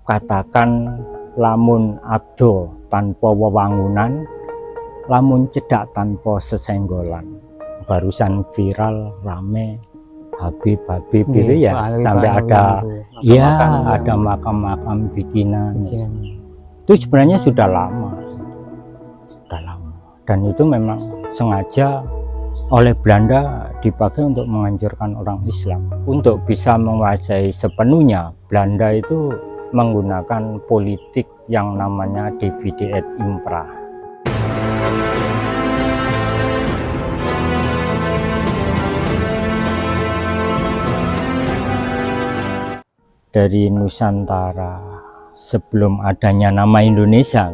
katakan lamun ado tanpa wewangunan, lamun cedak tanpa sesenggolan. Barusan viral rame Habib gitu ya, sampai ada ada makam-makam bikinan. Itu sebenarnya sudah lama, dan itu memang sengaja oleh Belanda dipakai untuk menghancurkan orang Islam. Untuk bisa menguasai sepenuhnya, Belanda itu menggunakan politik yang namanya divide et impera. Dari Nusantara sebelum adanya nama Indonesia,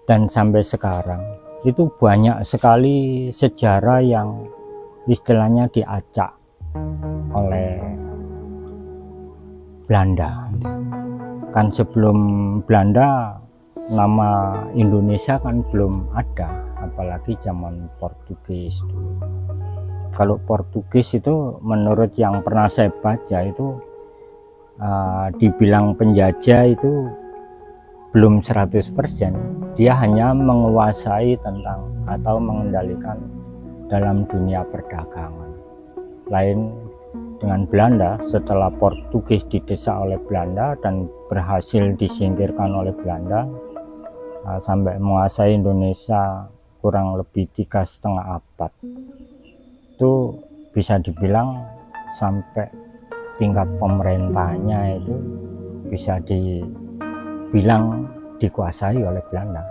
dan sampai sekarang itu banyak sekali sejarah yang istilahnya diacak oleh Belanda. Kan sebelum Belanda nama Indonesia kan belum ada, apalagi zaman Portugis dulu. Kalau Portugis itu menurut yang pernah saya baca itu dibilang penjajah itu belum 100%. Dia hanya menguasai tentang atau mengendalikan dalam dunia perdagangan. Lain dengan Belanda, setelah Portugis didesak oleh Belanda dan berhasil disingkirkan oleh Belanda, sampai menguasai Indonesia kurang lebih 3,5 abad. Itu bisa dibilang sampai tingkat pemerintahnya itu bisa dibilang dikuasai oleh Belanda,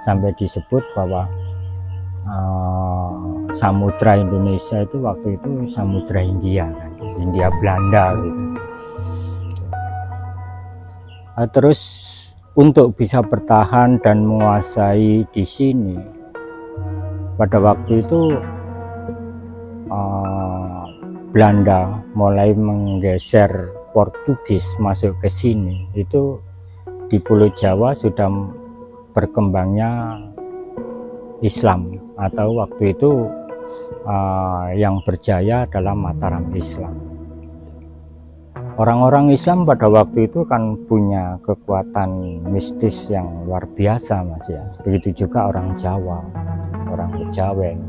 sampai disebut bahwa samudra Indonesia itu waktu itu samudra India, kan? India Belanda gitu. Terus untuk bisa bertahan dan menguasai di sini, pada waktu itu Belanda mulai menggeser Portugis masuk ke sini. Itu di Pulau Jawa sudah berkembangnya Islam, atau waktu itu yang berjaya adalah Mataram Islam. Orang-orang Islam pada waktu itu kan punya kekuatan mistis yang luar biasa, Mas ya. Begitu juga orang Jawa, orang Kejawen.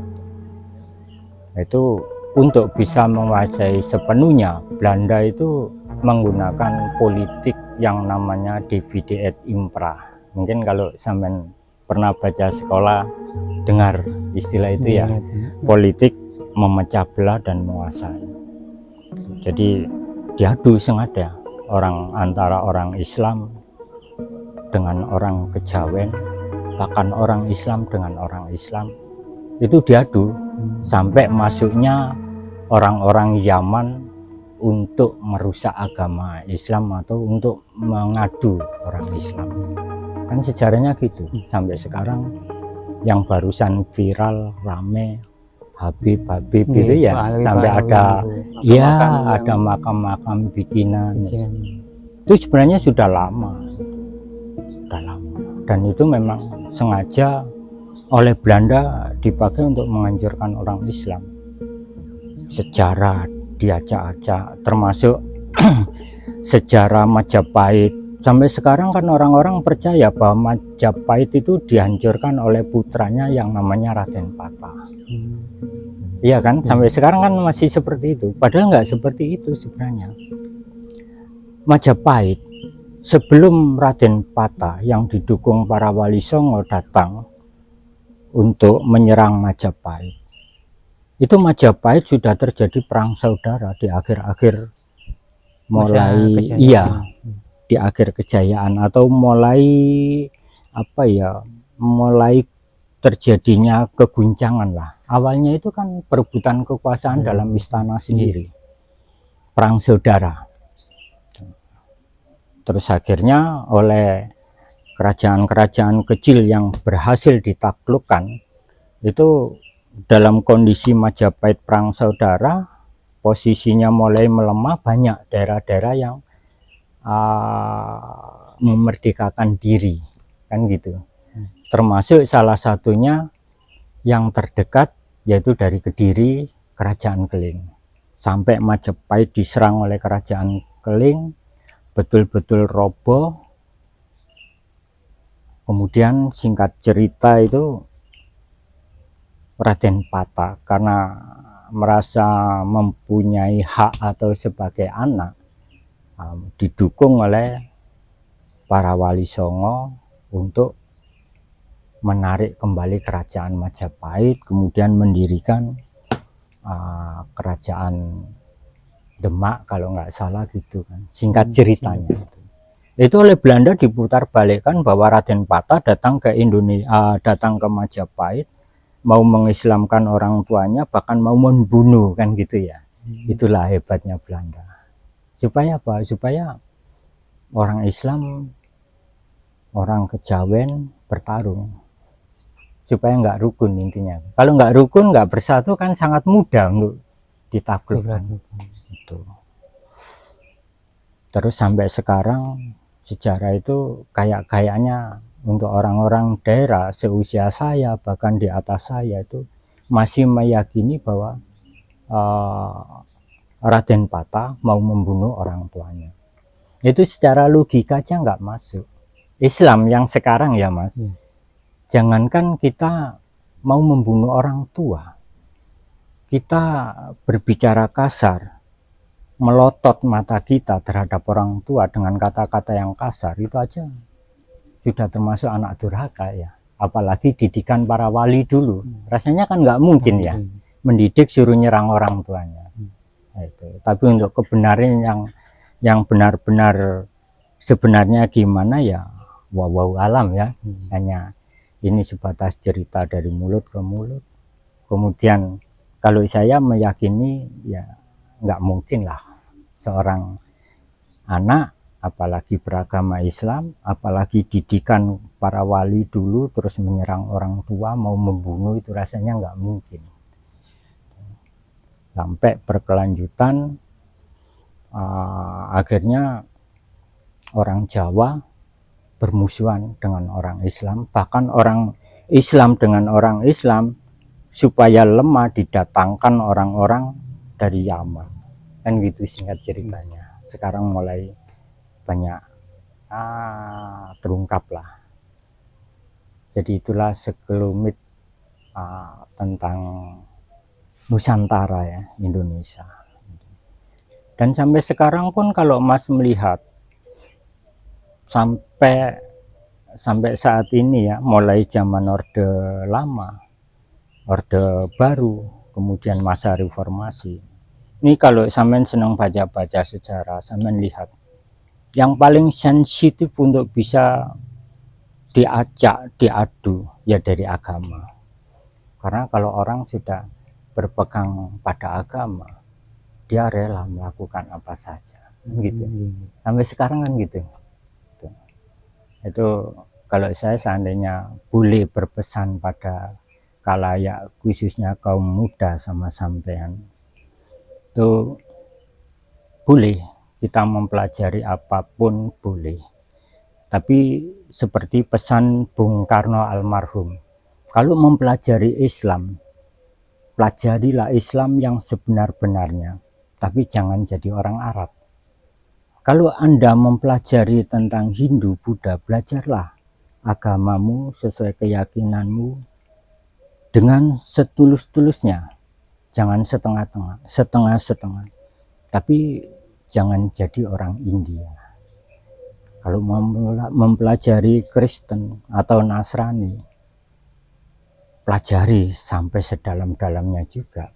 Itu untuk bisa menguasai sepenuhnya, Belanda itu menggunakan politik yang namanya divide et impera. Mungkin kalau sampean pernah baca sekolah dengar istilah itu ya, politik memecah belah dan menguasai. Jadi diadu sengaja antara orang Islam dengan orang Kejawen, bahkan orang Islam dengan orang Islam, itu diadu sampai masuknya orang-orang Yaman untuk merusak agama Islam atau untuk mengadu orang Islam. Kan sejarahnya gitu. Sampai sekarang yang barusan viral rame Habib gitu ya, sampai ada ada makam-makam bikinan. Itu sebenarnya sudah lama, dan itu memang sengaja oleh Belanda dipakai untuk menghancurkan orang Islam. Sejarah diacak-acak, termasuk sejarah Majapahit. Sampai sekarang kan orang-orang percaya bahwa Majapahit itu dihancurkan oleh putranya yang namanya Raden Patah. Iya kan, sampai sekarang kan masih seperti itu. Padahal nggak seperti itu sebenarnya. Majapahit sebelum Raden Patah yang didukung para Wali Songo datang untuk menyerang Majapahit, itu Majapahit sudah terjadi perang saudara di akhir-akhir di akhir kejayaan, atau mulai terjadinya keguncangan lah. Awalnya itu kan perebutan kekuasaan dalam istana sendiri, perang saudara. Terus akhirnya oleh kerajaan-kerajaan kecil yang berhasil ditaklukkan, itu dalam kondisi Majapahit perang saudara, posisinya mulai melemah. Banyak daerah-daerah yang memerdekakan diri, kan gitu. Termasuk salah satunya yang terdekat, yaitu dari Kediri, Kerajaan Keling. Sampai Majapahit diserang oleh Kerajaan Keling, betul-betul roboh. Kemudian singkat cerita itu Raden Pata karena merasa mempunyai hak atau sebagai anak, didukung oleh para wali songo untuk menarik kembali kerajaan Majapahit, kemudian mendirikan kerajaan Demak kalau nggak salah gitu kan, singkat ceritanya itu oleh Belanda diputar balikkan bahwa Raden Pata datang ke Indonesia, datang ke Majapahit, mau mengislamkan orang tuanya, bahkan mau membunuh kan gitu ya. Itulah hebatnya Belanda. Supaya apa? Supaya orang Islam, orang Kejawen bertarung, supaya nggak rukun intinya. Kalau nggak rukun, nggak bersatu kan sangat mudah untuk ditaklukkan. Itu. Terus sampai sekarang sejarah itu kayaknya untuk orang-orang daerah seusia saya, bahkan di atas saya itu masih meyakini bahwa Raden Pata mau membunuh orang tuanya. Itu secara logika aja nggak masuk. Islam yang sekarang ya mas, jangankan kita mau membunuh orang tua, kita berbicara kasar, melotot mata kita terhadap orang tua dengan kata-kata yang kasar, itu aja sudah termasuk anak durhaka ya. Apalagi didikan para wali dulu, rasanya kan nggak mungkin ya mendidik suruh nyerang orang tuanya. Itu. Tapi untuk kebenaran yang benar-benar sebenarnya gimana ya, wow alam ya. Hanya ini sebatas cerita dari mulut ke mulut. Kemudian kalau saya meyakini ya nggak mungkin lah seorang anak, apalagi beragama Islam, apalagi didikan para wali dulu terus menyerang orang tua, mau membunuh, itu rasanya nggak mungkin. Sampai berkelanjutan akhirnya orang Jawa bermusuhan dengan orang Islam, bahkan orang Islam dengan orang Islam supaya lemah didatangkan orang-orang dari Yaman, kan gitu singkat ceritanya. Sekarang mulai banyak terungkap lah. Jadi itulah sekelumit tentang Nusantara ya, Indonesia. Dan sampai sekarang pun kalau Mas melihat sampai saat ini ya, mulai zaman Orde Lama, Orde Baru, kemudian masa reformasi. Ini kalau sampean senang baca-baca sejarah, sampean lihat yang paling sensitif untuk bisa diajak, diadu ya dari agama. Karena kalau orang sudah berpegang pada agama, dia rela melakukan apa saja, gitu. Sampai sekarang kan gitu. Itu kalau saya seandainya boleh berpesan pada khalayak, khususnya kaum muda sama sampean, itu boleh kita mempelajari apapun boleh, tapi seperti pesan Bung Karno almarhum, kalau mempelajari Islam, pelajarilah Islam yang sebenar-benarnya, tapi jangan jadi orang Arab. Kalau Anda mempelajari tentang Hindu, Buddha, belajarlah agamamu sesuai keyakinanmu dengan setulus-tulusnya, jangan setengah-tengah, setengah-setengah, tapi jangan jadi orang India. Kalau mempelajari Kristen atau Nasrani, pelajari sampai sedalam-dalamnya juga,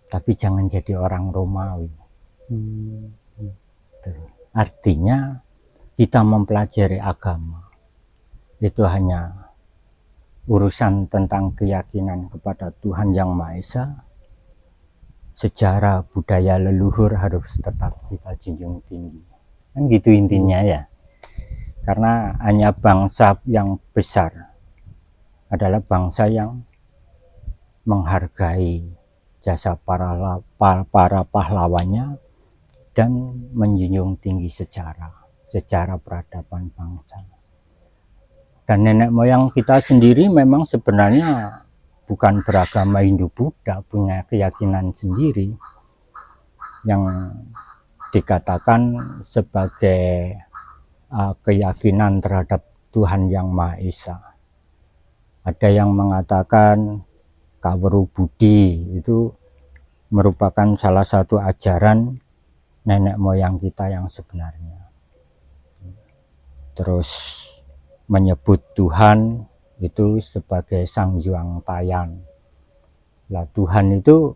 tapi jangan jadi orang Romawi. Artinya kita mempelajari agama itu hanya urusan tentang keyakinan kepada Tuhan Yang Maha Esa. Sejarah budaya leluhur harus tetap kita junjung tinggi, kan gitu intinya ya. Karena hanya bangsa yang besar adalah bangsa yang menghargai jasa para pahlawannya dan menjunjung tinggi sejarah peradaban bangsa. Dan nenek moyang kita sendiri memang sebenarnya bukan beragama Hindu Buddha, punya keyakinan sendiri yang dikatakan sebagai keyakinan terhadap Tuhan Yang Maha Esa. Ada yang mengatakan Kaweru Budi itu merupakan salah satu ajaran nenek moyang kita yang sebenarnya. Terus menyebut Tuhan itu sebagai Sang Hyang Tayan. Lah Tuhan itu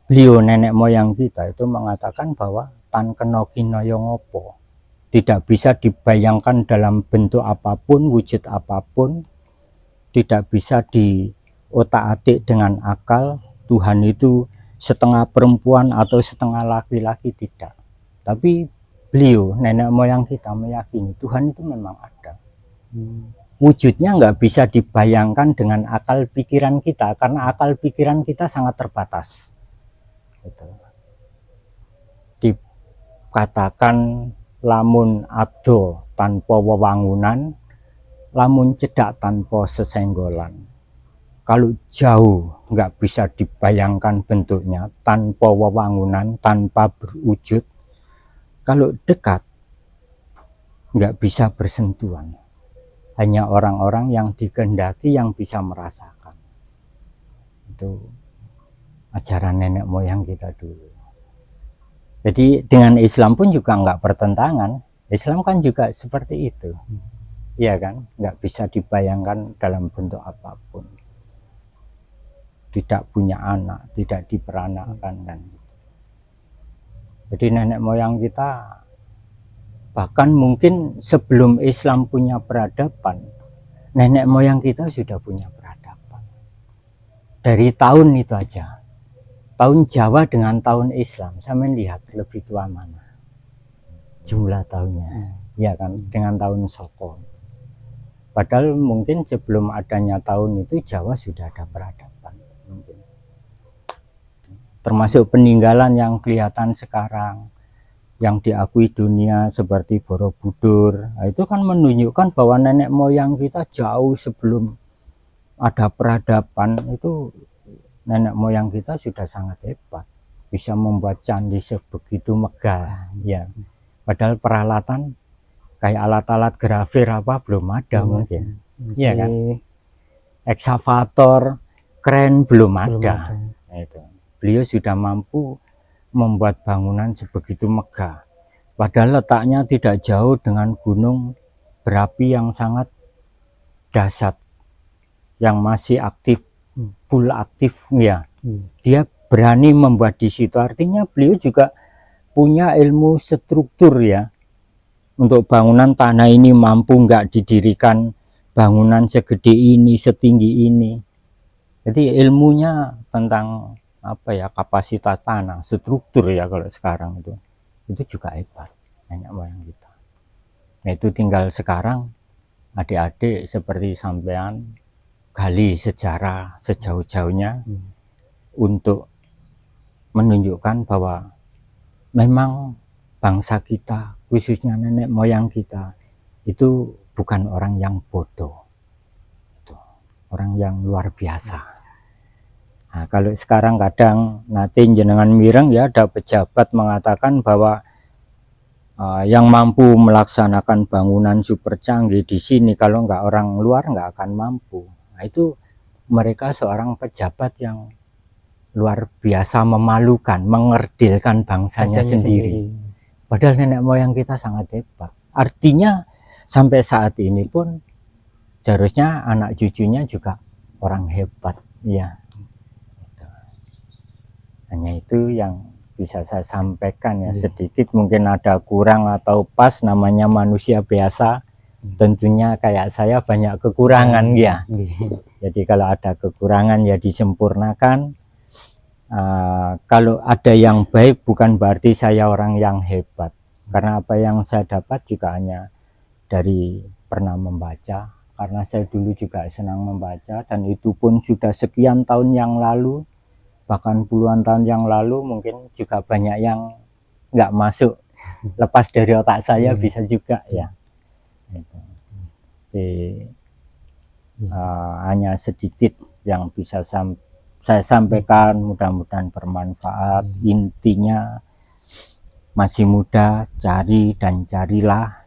beliau nenek moyang kita itu mengatakan bahwa tan kena kinaya ngopo, tidak bisa dibayangkan dalam bentuk apapun, wujud apapun, tidak bisa diotak-atik dengan akal. Tuhan itu setengah perempuan atau setengah laki-laki, tidak. Tapi beliau nenek moyang kita meyakini Tuhan itu memang ada. Wujudnya nggak bisa dibayangkan dengan akal pikiran kita, karena akal pikiran kita sangat terbatas. Dikatakan lamun ado tanpa wewangunan, lamun cedak tanpa sesenggolan. Kalau jauh nggak bisa dibayangkan bentuknya, tanpa wewangunan, tanpa berwujud. Kalau dekat nggak bisa bersentuhan. Hanya orang-orang yang dikehendaki yang bisa merasakan. Itu ajaran nenek moyang kita dulu. Jadi dengan Islam pun juga nggak bertentangan. Islam kan juga seperti itu, iya kan? Nggak bisa dibayangkan dalam bentuk apapun. Tidak punya anak, tidak diperanakan kan. Jadi nenek moyang kita bahkan mungkin sebelum Islam punya peradaban, nenek moyang kita sudah punya peradaban. Dari tahun itu aja. Tahun Jawa dengan tahun Islam, saya lihat lebih tua mana jumlah tahunnya, ya kan, dengan tahun Soko. Padahal mungkin sebelum adanya tahun itu Jawa sudah ada peradaban, mungkin. Termasuk peninggalan yang kelihatan sekarang, yang diakui dunia seperti Borobudur, nah, itu kan menunjukkan bahwa nenek moyang kita jauh sebelum ada peradaban itu. Nenek moyang kita sudah sangat hebat, bisa membuat candi sebegitu megah, ya. Padahal peralatan kayak alat-alat grafir apa belum ada mungkin, iya kan. Ekskavator, kren belum ada. Nah, itu. Beliau sudah mampu membuat bangunan sebegitu megah. Padahal letaknya tidak jauh dengan gunung berapi yang sangat dahsyat, yang masih aktif. Full aktif ya, dia berani membuat di situ. Artinya beliau juga punya ilmu struktur ya, untuk bangunan tanah ini mampu nggak didirikan bangunan segede ini, setinggi ini. Jadi ilmunya tentang apa ya, kapasitas tanah, struktur ya kalau sekarang itu juga hebat nenek moyang kita. Nah itu tinggal sekarang adik-adik seperti sampean gali sejarah sejauh-jauhnya untuk menunjukkan bahwa memang bangsa kita, khususnya nenek moyang kita, itu bukan orang yang bodoh, itu orang yang luar biasa. Nah, kalau sekarang kadang nanti jenengan mireng ya, ada pejabat mengatakan bahwa yang mampu melaksanakan bangunan super canggih di sini, kalau nggak orang luar nggak akan mampu. Nah, itu mereka seorang pejabat yang luar biasa memalukan, mengerdilkan bangsanya sendiri. Padahal nenek moyang kita sangat hebat. Artinya sampai saat ini pun seharusnya anak cucunya juga orang hebat, ya. Hanya itu yang bisa saya sampaikan ya, sedikit mungkin ada kurang atau pas, namanya manusia biasa. Tentunya kayak saya banyak kekurangan ya. Jadi kalau ada kekurangan ya disempurnakan. Kalau ada yang baik bukan berarti saya orang yang hebat, karena apa yang saya dapat juga hanya dari pernah membaca, karena saya dulu juga senang membaca, dan itu pun sudah sekian tahun yang lalu, bahkan puluhan tahun yang lalu. Mungkin juga banyak yang nggak masuk, lepas dari otak saya, bisa juga ya. Jadi, hanya sedikit yang bisa saya sampaikan, mudah-mudahan bermanfaat. Intinya masih muda, cari dan carilah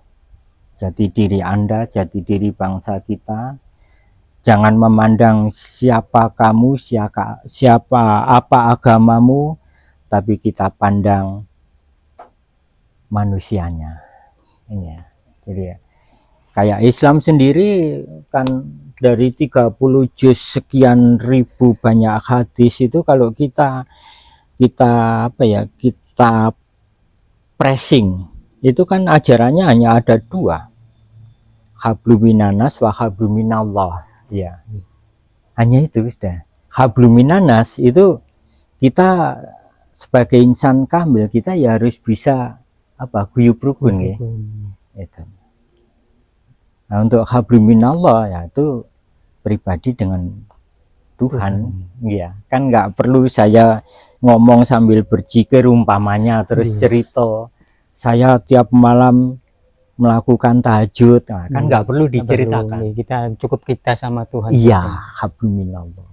jati diri Anda, jati diri bangsa kita. Jangan memandang siapa kamu, siapa apa agamamu, tapi kita pandang manusianya. Ini ya. Jadi ya, kayak Islam sendiri kan dari 30 juz sekian ribu banyak hadis itu, kalau kita pressing itu kan ajarannya hanya ada dua, habluminanas wa habluminallah. Ya, hanya itu sudah. Habluminanas itu kita sebagai insan kamil, kita ya harus bisa guyub rukun ya. Itu. Nah, untuk habluminallah ya itu pribadi dengan Tuhan, ya kan nggak perlu saya ngomong sambil berzikir umpamanya terus cerita saya tiap malam melakukan tahajud, nah, kan nggak perlu diceritakan. Kita cukup kita sama Tuhan. Iya, habluminallah.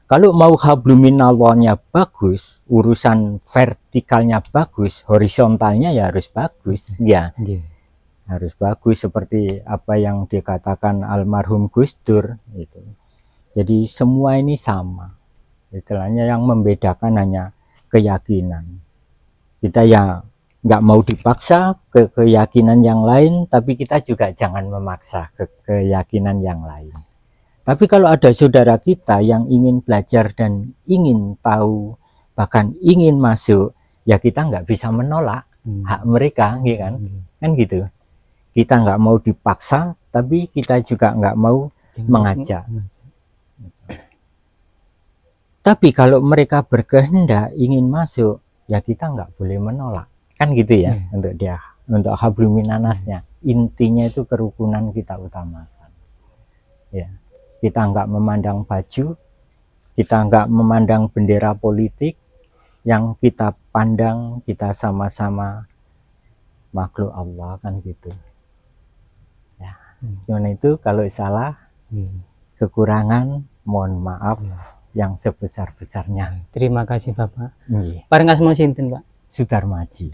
Kalau mau habluminallahnya bagus, urusan vertikalnya bagus, horizontalnya ya harus bagus, ya. Harus bagus seperti apa yang dikatakan almarhum Gus Dur itu. Jadi semua ini sama. Istilahnya yang membedakan hanya keyakinan. Kita ya nggak mau dipaksa ke keyakinan yang lain, tapi kita juga jangan memaksa ke keyakinan yang lain. Tapi kalau ada saudara kita yang ingin belajar dan ingin tahu, bahkan ingin masuk, ya kita nggak bisa menolak hak mereka, ya kan? Kan gitu. Kita nggak mau dipaksa, tapi kita juga nggak mau mengajak. Tapi kalau mereka berkehendak ingin masuk, ya kita nggak boleh menolak. Kan gitu ya, untuk dia, untuk habluminanasnya. Intinya itu kerukunan kita utamakan. Ya, kita nggak memandang baju, kita nggak memandang bendera politik, yang kita pandang kita sama-sama makhluk Allah, kan gitu. Ya, cuman itu kalau salah, kekurangan, mohon maaf yang sebesar-besarnya. Terima kasih Bapak. Parengas mau sinten Pak? Sudarmaji.